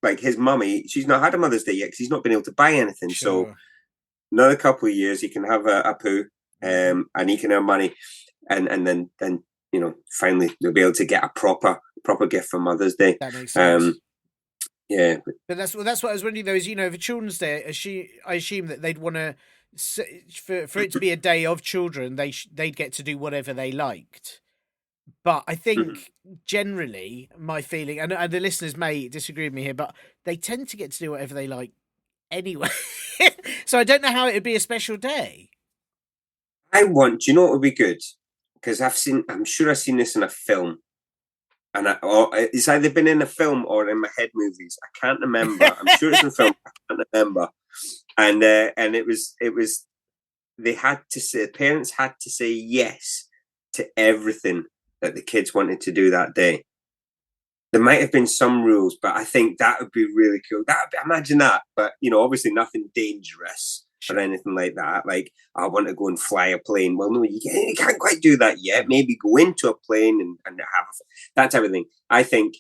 Speaker 2: like his mummy, she's not had a Mother's Day yet because he's not been able to buy anything.
Speaker 1: Sure.
Speaker 2: So another couple of years he can have a poo, and he can earn money, and then finally they'll be able to get a proper gift for Mother's Day.
Speaker 1: That makes sense.
Speaker 2: Yeah,
Speaker 1: but that's what I was wondering though. Is for Children's Day, I assume that they'd want to for it to be a day of children, they'd get to do whatever they liked. But I think generally my feeling, and the listeners may disagree with me here, but they tend to get to do whatever they like anyway. So I don't know how it would be a special day.
Speaker 2: Do you know what would be good? Because I'm sure I've seen this in a film. And it's either been in a film or in my head movies. I can't remember. I'm sure it's in a film. I can't remember. And it was the parents had to say yes to everything that the kids wanted to do that day. There might have been some rules, but I think that would be really cool. Imagine that, but obviously nothing dangerous or anything like that. Like, I want to go and fly a plane. Well, no, you can't quite do that yet. Maybe go into a plane and have that type of thing. I think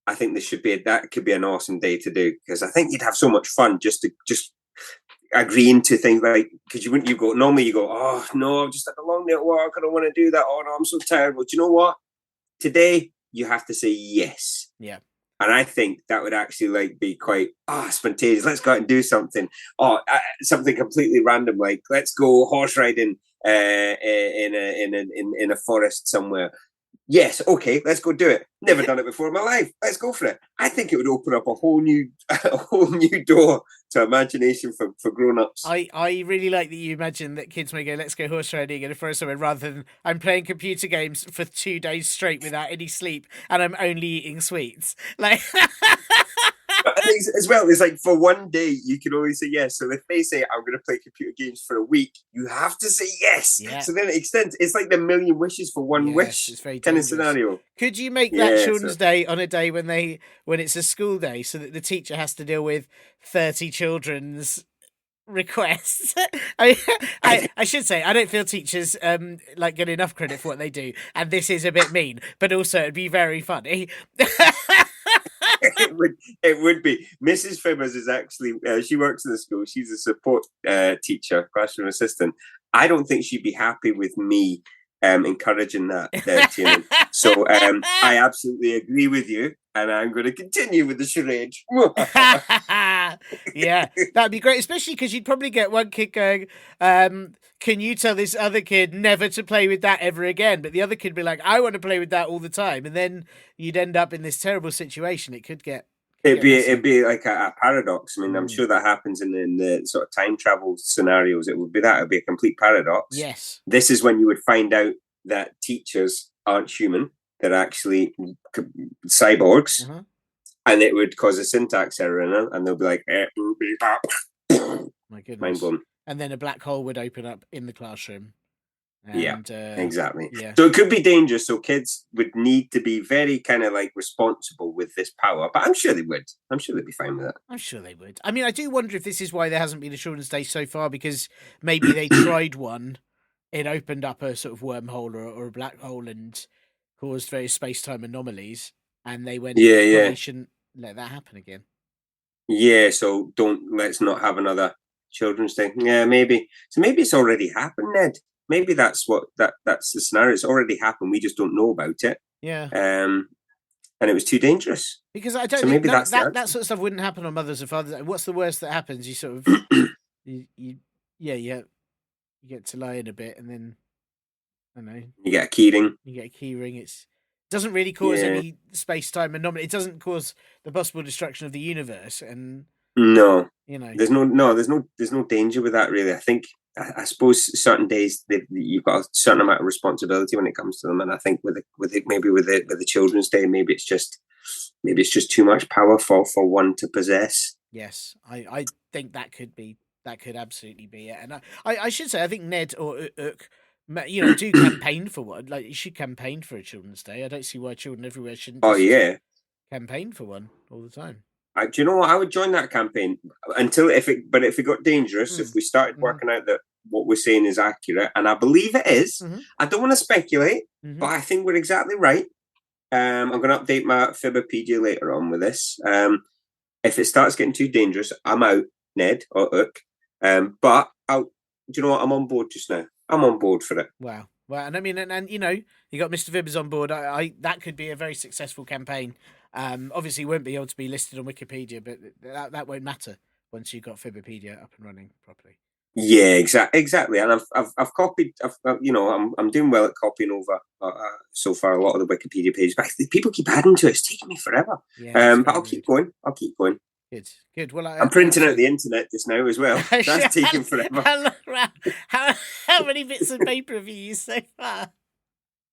Speaker 2: there should be that could be an awesome day to do, because I think you'd have so much fun just agreeing to things, like, because you go, oh no, I've just had a long day at work, I don't want to do that, oh no, I'm so tired. Well, do you know what? Today you have to say yes.
Speaker 1: Yeah. And
Speaker 2: I think that would actually be quite spontaneous. Let's go out and do something. Something completely random, like let's go horse riding in a forest somewhere. Yes, okay, let's go do it. Never done it before in my life. Let's go for it. I think it would open up a whole new door to imagination for grown-ups.
Speaker 1: I really like that you imagine that kids may go, let's go horse riding in a forest somewhere, rather than I'm playing computer games for 2 days straight without any sleep and I'm only eating sweets. Like
Speaker 2: But I think as well, it's like for one day you can only say yes. So if they say I'm going to play computer games for a week, you have to say yes.
Speaker 1: Yeah.
Speaker 2: So then it extends. It's like the million wishes for one wish.
Speaker 1: It's very
Speaker 2: kind of scenario.
Speaker 1: Could you make that Children's Day on a day when it's a school day, so that the teacher has to deal with 30 children's requests. I should say I don't feel teachers like get enough credit for what they do, and this is a bit mean, but also it'd be very funny.
Speaker 2: It would be. Mrs. Fibbers is actually she works in the school. She's a support teacher, classroom assistant. I don't think she'd be happy with me encouraging that, Tiernan. So I absolutely agree with you, and I'm going to continue with the charade.
Speaker 1: Yeah, that'd be great, especially because you'd probably get one kid going, can you tell this other kid never to play with that ever again? But the other kid would be like, I want to play with that all the time. And then you'd end up in this terrible situation. It could get...
Speaker 2: It'd be like a paradox. I mean, I'm sure that happens in the sort of time travel scenarios. It would be a complete paradox.
Speaker 1: Yes.
Speaker 2: This is when you would find out that teachers aren't human. They're actually cyborgs.
Speaker 1: Uh-huh.
Speaker 2: And it would cause a syntax error in it. And they'll be like,
Speaker 1: my goodness.
Speaker 2: Mind blown.
Speaker 1: And then a black hole would open up in the classroom.
Speaker 2: And, exactly.
Speaker 1: Yeah.
Speaker 2: So it could be dangerous. So kids would need to be very kind of like responsible with this power. But I'm sure they would. I'm sure they'd be fine with it.
Speaker 1: I'm sure they would. I mean, I do wonder if this is why there hasn't been a Children's Day so far, because maybe they tried one, it opened up a sort of wormhole or a black hole and caused various space-time anomalies, and they went, we shouldn't let that happen again.
Speaker 2: Yeah, so let's not have another Children's Day. Yeah, maybe. So maybe it's already happened, Ned. Maybe that's that's the scenario. It's already happened. We just don't know about it.
Speaker 1: Yeah.
Speaker 2: And it was too dangerous.
Speaker 1: Because I don't think that sort of stuff wouldn't happen on Mothers and Fathers. What's the worst that happens? You sort of you get to lie in a bit, and then I don't know.
Speaker 2: You get a keyring.
Speaker 1: It doesn't really cause any space-time anomaly. It doesn't cause the possible destruction of the universe, and
Speaker 2: no,
Speaker 1: there's
Speaker 2: no danger with that, really. I suppose certain days you've got a certain amount of responsibility when it comes to them, and I think with the Children's Day, maybe it's just too much power for one to possess.
Speaker 1: Yes, I think that could absolutely be it, and I should say I think Ned or Ook, do campaign for one. Like, you should campaign for a Children's Day. I don't see why children everywhere shouldn't. Campaign for one all the time.
Speaker 2: Do you know what? I would join that campaign if it got dangerous, if we started working out that what we're saying is accurate, and I believe it is. I don't want to speculate, but I think we're exactly right. I'm going to update my Fibberpedia later on with this. If it starts getting too dangerous, I'm out, Ned or Ook. But do you know what? I'm on board just now. I'm on board for it.
Speaker 1: Wow. Well, and I mean, and you got Mr Fibbers on board. That could be a very successful campaign. Obviously, won't be able to be listed on Wikipedia, but that won't matter once you've got Fibberpedia up and running properly.
Speaker 2: Yeah, exactly. And I've copied. I'm doing well at copying over so far a lot of the Wikipedia pages. But people keep adding to it. It's taking me forever.
Speaker 1: Yeah,
Speaker 2: but I'll keep going.
Speaker 1: Good. Well,
Speaker 2: I'm printing out the internet just now as well. That's taking forever.
Speaker 1: How many bits of paper have you used so far?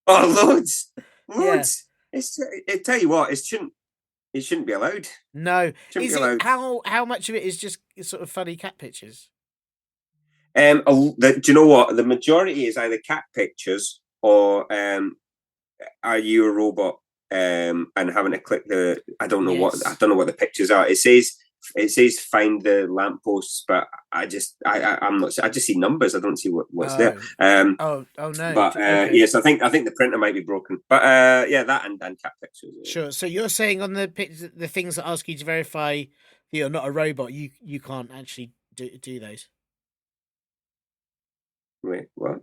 Speaker 2: Oh, loads. I tell you what, it shouldn't be allowed.
Speaker 1: No, how much of it is just sort of funny cat pictures?
Speaker 2: Do you know what? The majority is either cat pictures or are you a robot? And having to click I don't know what the pictures are. It says find the lampposts, but I'm not sure. I just see numbers. I don't see what's there.
Speaker 1: Oh no.
Speaker 2: But yes, I think the printer might be broken. But that and cat pictures.
Speaker 1: Sure. So you're saying on the things that ask you to verify that you're not a robot, you can't actually do those.
Speaker 2: Wait, what?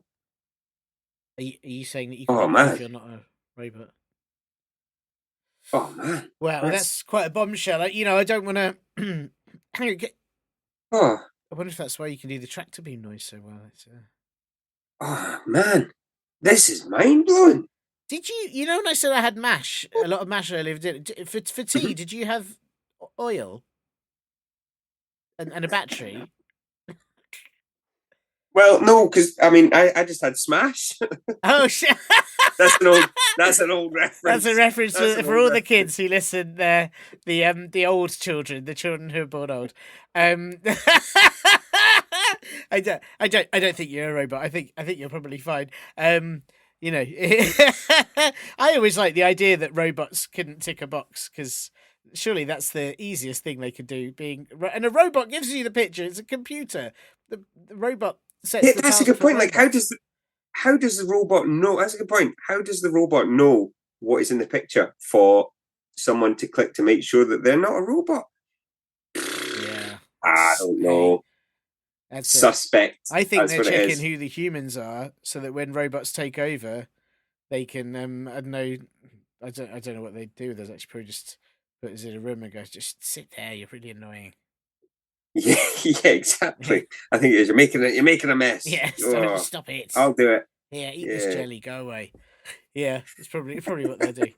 Speaker 1: Are you saying that you can't if you're not a robot?
Speaker 2: Oh man!
Speaker 1: Well, that's quite a bombshell. I don't want to.
Speaker 2: I
Speaker 1: wonder if that's why you can do the tractor beam noise so well.
Speaker 2: Oh man, this is mind blowing.
Speaker 1: Did you? When I said I had mash, a lot of mash earlier for tea, did you have oil and a battery?
Speaker 2: Well, no, because I just had Smash.
Speaker 1: Oh shit!
Speaker 2: That's an old reference.
Speaker 1: That's a reference for all the kids who listen. The old children, the children who are born old. I don't think you're a robot. I think you're probably fine. I always like the idea that robots couldn't tick a box because Surely that's the easiest thing they could do. And a robot gives you the picture. It's a computer. The robot sets the
Speaker 2: That's a
Speaker 1: task
Speaker 2: good
Speaker 1: for
Speaker 2: point. Like,
Speaker 1: robots.
Speaker 2: how does the robot know? That's a good point. How does the robot know what is in the picture for someone to click to make sure that they're not a robot?
Speaker 1: Yeah,
Speaker 2: I don't know.
Speaker 1: That's
Speaker 2: Suspect.
Speaker 1: I think they're
Speaker 2: what
Speaker 1: checking who the humans are, so that when robots take over, they can. I don't know. I don't know what they do with us. Actually, probably just put us in a room and go, just sit there. You're really annoying.
Speaker 2: Yeah, exactly. I think it is. You're making a mess.
Speaker 1: Yeah, stop it.
Speaker 2: I'll do it.
Speaker 1: Yeah, eat this jelly. Go away. Yeah, it's probably what they'll do.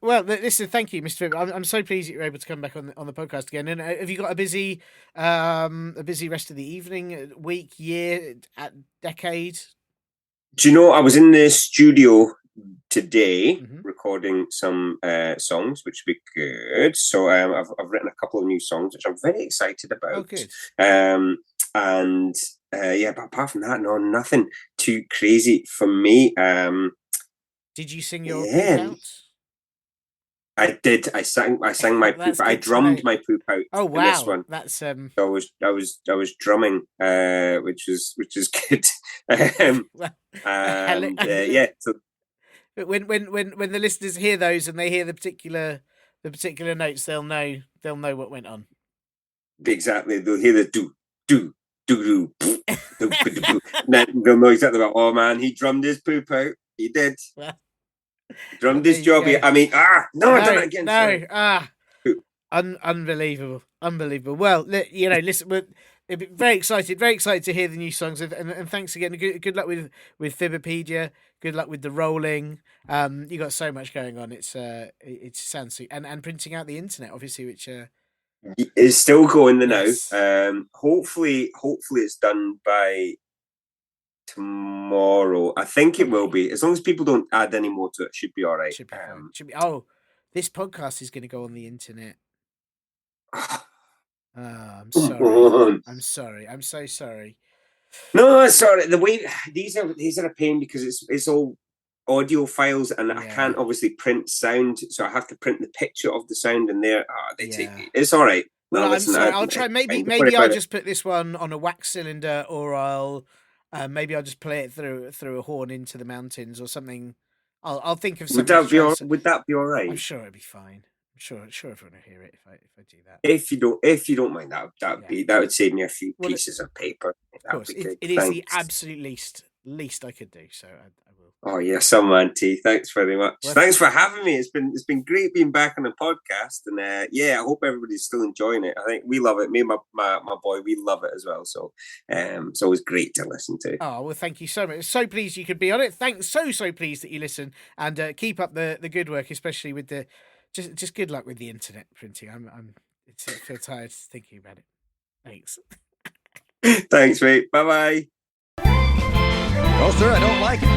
Speaker 1: Well, listen, thank you, Mr. Fibbers. I'm so pleased that you're able to come back on the podcast again. And have you got a busy rest of the evening, week, year, decade?
Speaker 2: Do you know, I was in the studio today recording some songs, which would be good. So I've written a couple of new songs, which I'm very excited about.
Speaker 1: Oh, good.
Speaker 2: And but apart from that, no, nothing too crazy for me.
Speaker 1: Did you sing your poop out?
Speaker 2: I did. I sang my poop. I drummed my poop out.
Speaker 1: Oh wow!
Speaker 2: In this one.
Speaker 1: That's
Speaker 2: So I was drumming, which is good. Yeah. So
Speaker 1: when the listeners hear those and they hear the particular notes, they'll know what went on.
Speaker 2: Exactly. They'll hear the do do do do. Then they'll know exactly about. Oh man, he drummed his poop out. He did.
Speaker 1: Well,
Speaker 2: drummed his job. I mean, I've done it again.
Speaker 1: Unbelievable. Well, listen, we're very excited to hear the new songs, and thanks again. Good luck with Fibberpedia. Good luck with the rolling. You got so much going on. It sounds sweet. And printing out the internet, obviously, which
Speaker 2: is still going now.
Speaker 1: Yes.
Speaker 2: Hopefully it's done by tomorrow. I think it will be. As long as people don't add any more to it, should be all right.
Speaker 1: Should be. Oh, this podcast is going to go on the internet. I'm sorry. I'm so sorry.
Speaker 2: No, sorry. The way these are a pain because it's all audio files, and I can't obviously print sound, so I have to print the picture of the sound in there. It's all right.
Speaker 1: Well, I'm sorry. I'll try. Maybe I'll just put this one on a wax cylinder, or I'll just play it through a horn into the mountains or something. I'll think of something.
Speaker 2: Would that be all right?
Speaker 1: I'm sure it'd be fine. I'm sure everyone will hear it if I do that.
Speaker 2: If you don't mind, that would save me a few pieces of paper.
Speaker 1: Of course, it is the absolute least I could do. So I will.
Speaker 2: Oh yeah, some auntie. Thanks very much. Well, thanks for having me. It's been great being back on the podcast, and I hope everybody's still enjoying it. I think we love it. Me and my boy, we love it as well. So it's always great to listen to.
Speaker 1: Oh well, thank you so much. So pleased you could be on it. Thanks, so pleased that you listen, and keep up the good work, especially with the just good luck with the internet printing. I feel tired thinking about it. Thanks.
Speaker 2: Thanks, mate. Bye bye.
Speaker 3: No, sir, I don't like it.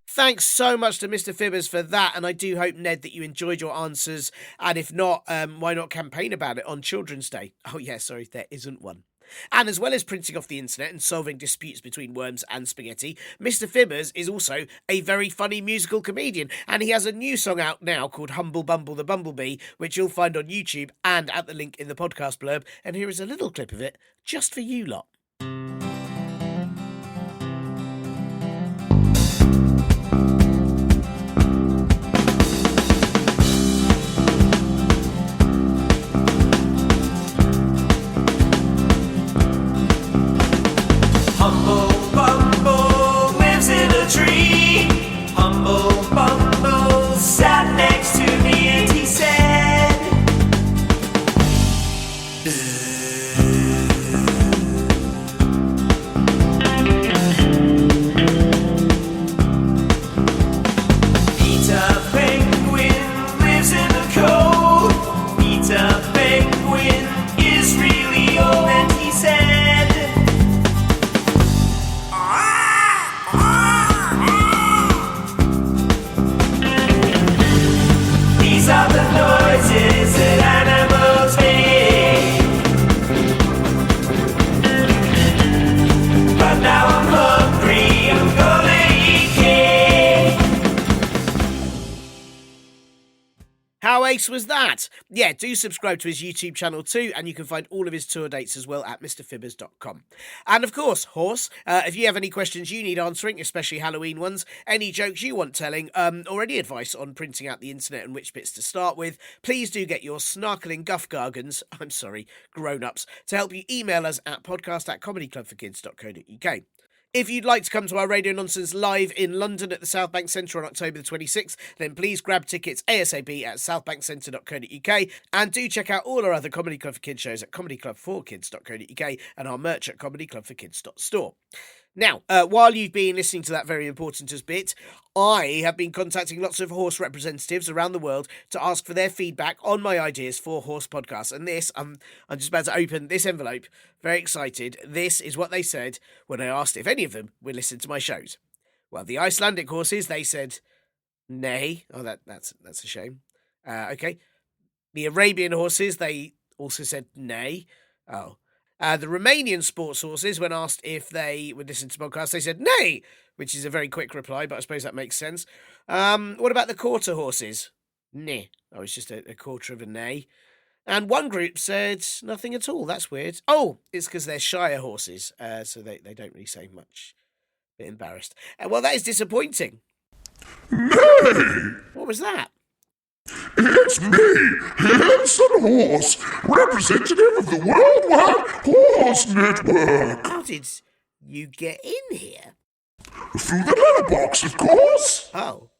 Speaker 1: Thanks so much to Mr. Fibbers for that, and I do hope, Ned, that you enjoyed your answers, and if not, why not campaign about it on Children's Day? Oh yeah, sorry, there isn't one. And as well as printing off the internet and solving disputes between worms and spaghetti, Mr. Fibbers is also a very funny musical comedian, and he has a new song out now called Humble Bumble the Bumblebee, which you'll find on YouTube and at the link in the podcast blurb, and here is a little clip of it just for you lot. How ace was that? Yeah, do subscribe to his YouTube channel too, and you can find all of his tour dates as well at mrfibbers.com. And of course, Horse, if you have any questions you need answering, especially Halloween ones, any jokes you want telling, or any advice on printing out the internet and which bits to start with, please do get your snarkling guff gargans, grown-ups, to help you email us at podcast@comedyclubforkids.co.uk. If you'd like to come to our Radio Nonsense live in London at the South Bank Centre on October the 26th, then please grab tickets ASAP at southbankcentre.co.uk, and do check out all our other Comedy Club for Kids shows at comedyclubforkids.co.uk and our merch at comedyclubforkids.store. Now, while you've been listening to that very important bit, I have been contacting lots of horse representatives around the world to ask for their feedback on my ideas for horse podcasts. And this, I'm just about to open this envelope, very excited. This is what they said when I asked if any of them would listen to my shows. Well, the Icelandic horses, they said, nay. Oh, that's a shame. Okay. The Arabian horses, they also said nay. Oh. The Romanian sports horses, when asked if they would listen to podcasts, they said nay, which is a very quick reply, but I suppose that makes sense. What about the quarter horses? Nah. Oh, it's just a quarter of a nay. And one group said nothing at all. That's weird. Oh, it's because they're Shire horses, so they don't really say much. A bit embarrassed. Well, that is disappointing.
Speaker 4: Nay!
Speaker 1: What was that?
Speaker 4: It's me, Hanson Horse, representative of the Worldwide Horse Network.
Speaker 1: How did you get in here?
Speaker 4: Through the letterbox, of course.
Speaker 1: Oh.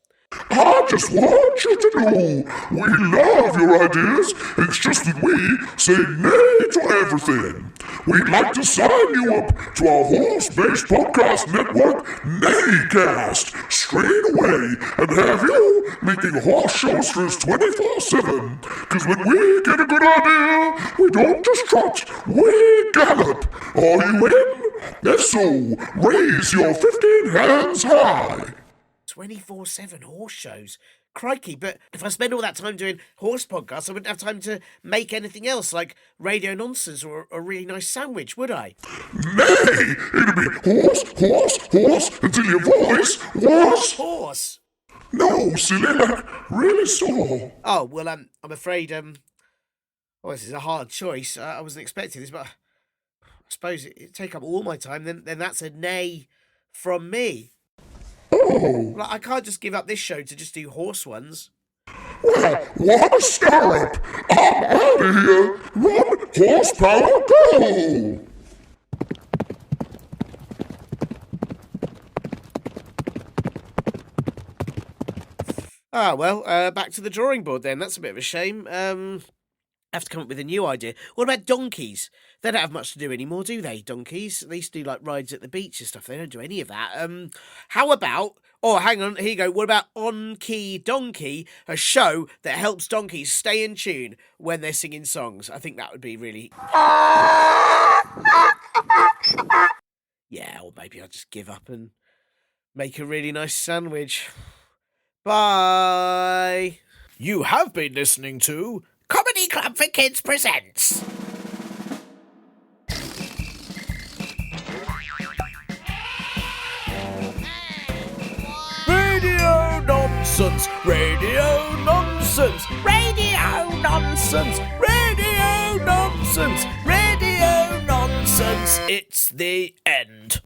Speaker 4: I just want you to know we love your ideas. It's just that we say nay to everything. We'd like to sign you up to our horse-based podcast network, Naycast, straight away, and have you making horse shows for us 24/7. Because when we get a good idea, we don't just trot, we gallop. Are you in? If so, raise your 15 hands high.
Speaker 1: 24/7 horse shows. Crikey, but if I spend all that time doing horse podcasts, I wouldn't have time to make anything else, like Radio Nonsense or a really nice sandwich, would I?
Speaker 4: Nay, it'll be horse, horse, horse, until your voice was...
Speaker 1: Horse?
Speaker 4: No, silly, like, really sore.
Speaker 1: Oh, well, I'm afraid, this is a hard choice. I wasn't expecting this, but I suppose it'd take up all my time, then that's a nay from me.
Speaker 4: Oh.
Speaker 1: Well, I can't just give up this show to just do horse ones.
Speaker 4: Well, what a stirrup! I'm out of here! Run, horsepower, go!
Speaker 1: Back to the drawing board then. That's a bit of a shame. Have to come up with a new idea. What about donkeys? They don't have much to do anymore, do they, donkeys? They used to do, like, rides at the beach and stuff. They don't do any of that. How about... Oh, hang on, here you go. What about On Key Donkey, a show that helps donkeys stay in tune when they're singing songs? I think that would be really... Yeah, or maybe I'll just give up and make a really nice sandwich. Bye! You have been listening to... Comedy Club for Kids presents. Radio Nonsense, Radio Nonsense, Radio Nonsense, Radio Nonsense, Radio Nonsense. It's the end.